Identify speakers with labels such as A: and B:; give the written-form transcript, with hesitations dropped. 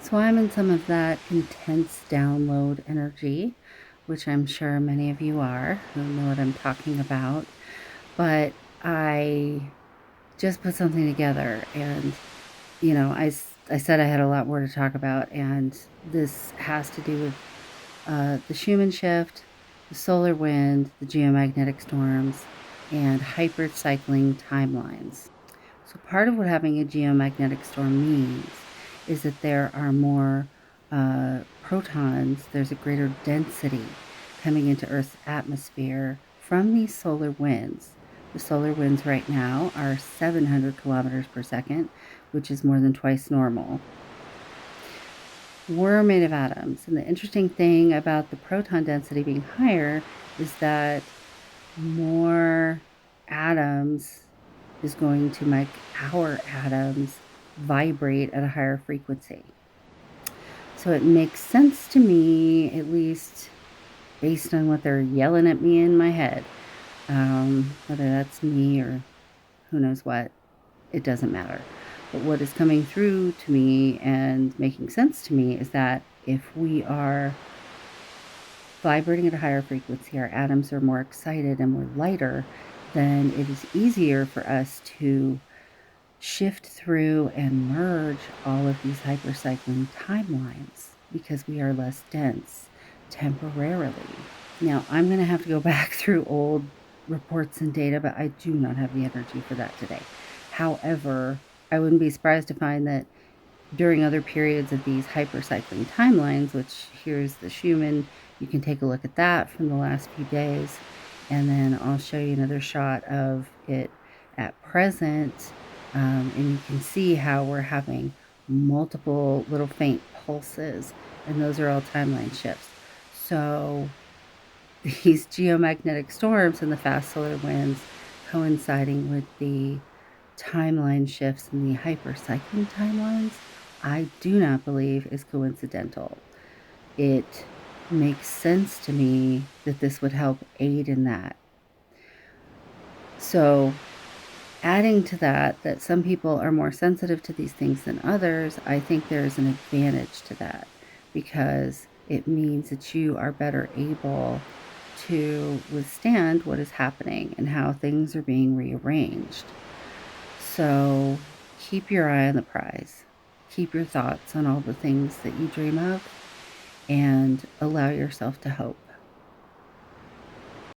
A: So I'm in some of that intense download energy, which I'm sure many of you are who know what I'm talking about. But I just put something together, and I said I had a lot more to talk about, and this has to do with the Schumann shift, the solar wind, the geomagnetic storms, and hypercycling timelines. So part of what having a geomagnetic storm means is that there are more protons, there's a greater density coming into Earth's atmosphere from these solar winds. The solar winds right now are 700 kilometers per second, which is more than twice normal. We're made of atoms, and the interesting thing about the proton density being higher is that more atoms is going to make our atoms vibrate at a higher frequency. So it makes sense to me, at least based on what they're yelling at me in my head. Whether that's me or who knows what, it doesn't matter. But what is coming through to me and making sense to me is that if we are vibrating at a higher frequency, our atoms are more excited and we're lighter, then it is easier for us to shift through and merge all of these hypercycling timelines because we are less dense temporarily. Now, I'm going to have to go back through old reports and data, but I do not have the energy for that today. However, I wouldn't be surprised to find that during other periods of these hypercycling timelines, which here's the Schumann, you can take a look at that from the last few days, and then I'll show you another shot of it at present, and you can see how we're having multiple little faint pulses, and those are all timeline shifts. So these geomagnetic storms and the fast solar winds coinciding with the timeline shifts in the hypercycling timelines, I do not believe is coincidental. It makes sense to me that this would help aid in that. So adding to that some people are more sensitive to these things than others, I think there is an advantage to that because it means that you are better able to withstand what is happening and how things are being rearranged. So keep your eye on the prize. Keep your thoughts on all the things that you dream of and allow yourself to hope.